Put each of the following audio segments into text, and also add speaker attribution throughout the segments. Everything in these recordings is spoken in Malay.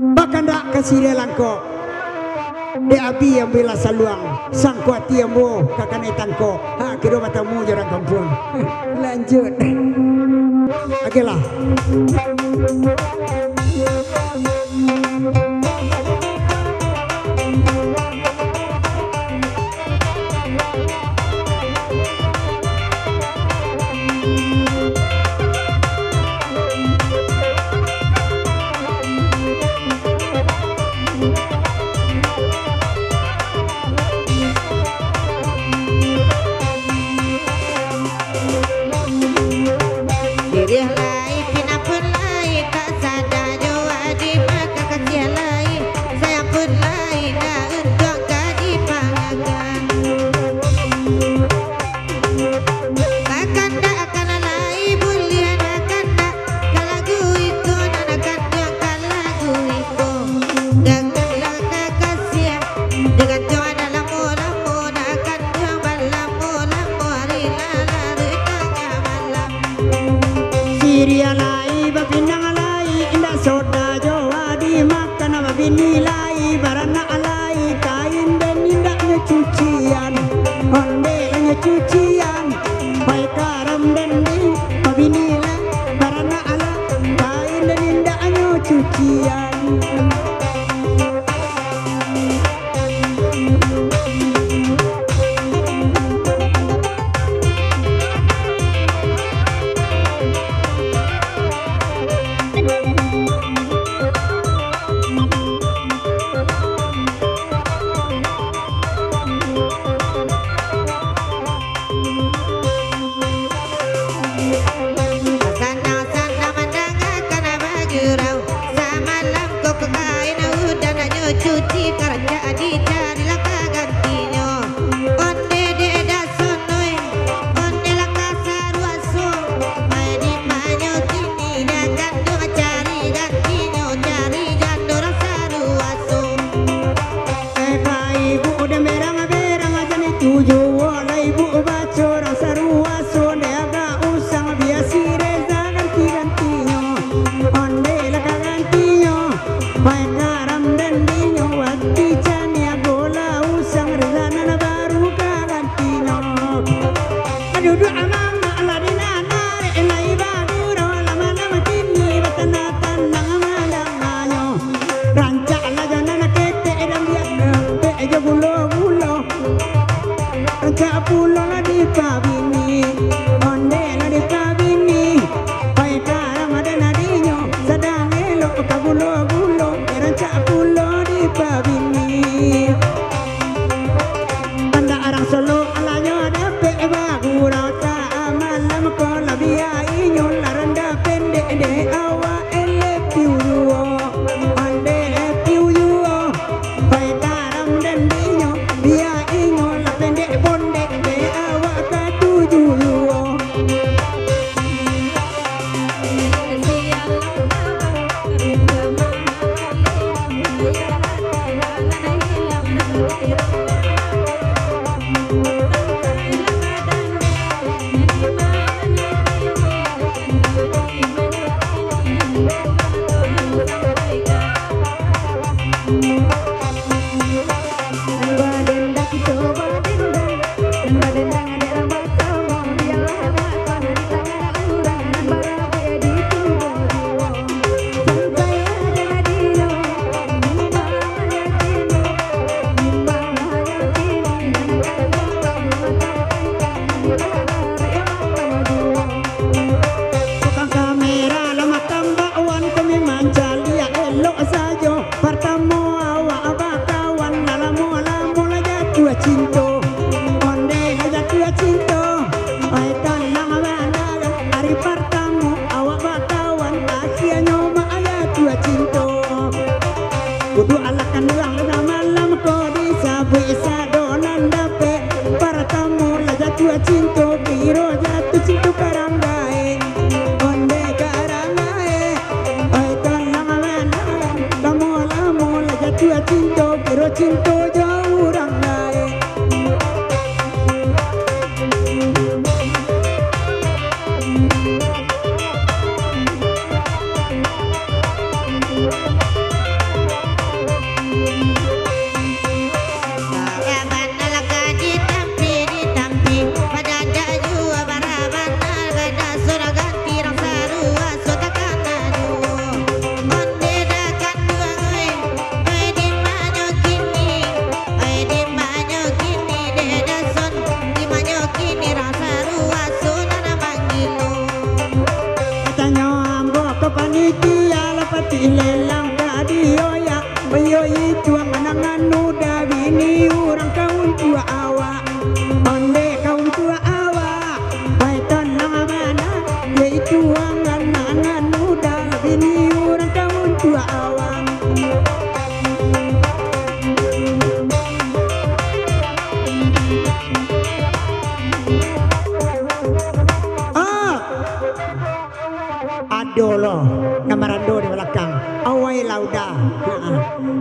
Speaker 1: Bahkan tak kasih dia langkok. Dia abi yang bela saluang, sangkuati yang mo kakanaitan ko. Ha kira matamu jarang kampung. Lanjut. Oke lah.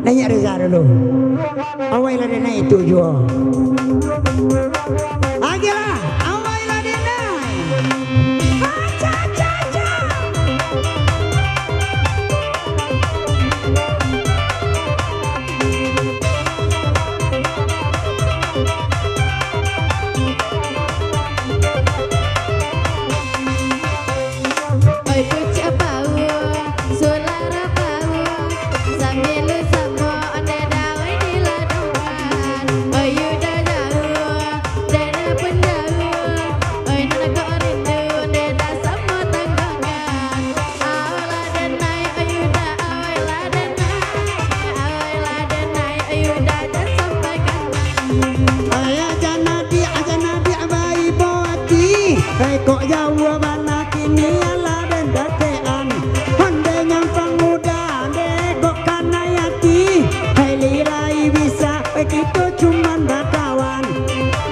Speaker 1: Nanya Reza dulu. Awal ada naik tujuh. Agilah, awal ada naik. Aja, aja, aja.
Speaker 2: Oi pucuk bau, sulara bau, sambil sama anda dawai di ladungan. Oi udah jauh, dana pun jauh, oi nana kau rindu, dana sama tanggangan. Awala denai, oi udah awala denai, oi udah dah sampaikan.
Speaker 1: Ayah janadi abai boati. Hei kok jauh mana kini ala dan datean. Honde nyampang muda de kok kanayati. Hei lirai bisa begitu cuman berkawan.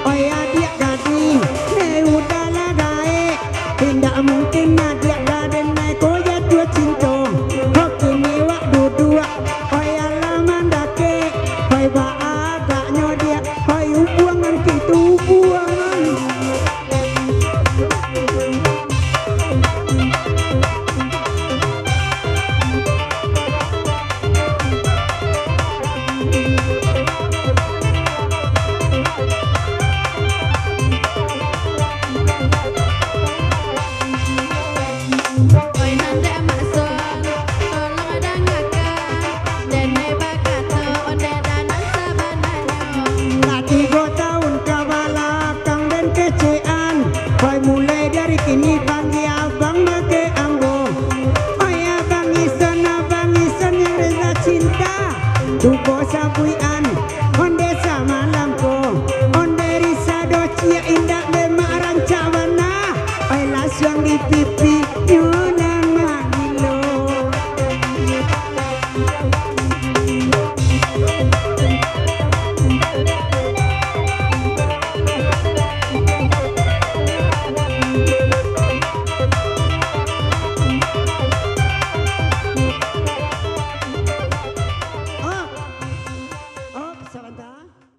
Speaker 1: Oh ya dia gadi ne udah lagae. Tidak mungkin dia gaden naik ko ya dua cinta. Kok kini wak dudua. Oh ya lama dake. Hei ba agaknya dia. Hei ubuangan gitu ubuangan.
Speaker 2: Oi nanda masuk, tolong dengarkan, denai bakato onde danan sabananya.
Speaker 1: Tak 3 tahun ke belakang dan kecean. Hoi mulai dari kini panggil abang make anggo. Hoi abang isen yang reza cinta. Tubo sabuian, onde sama lampu. Onde risa docia indah demak rancawana. Hoi lasuang di pipi,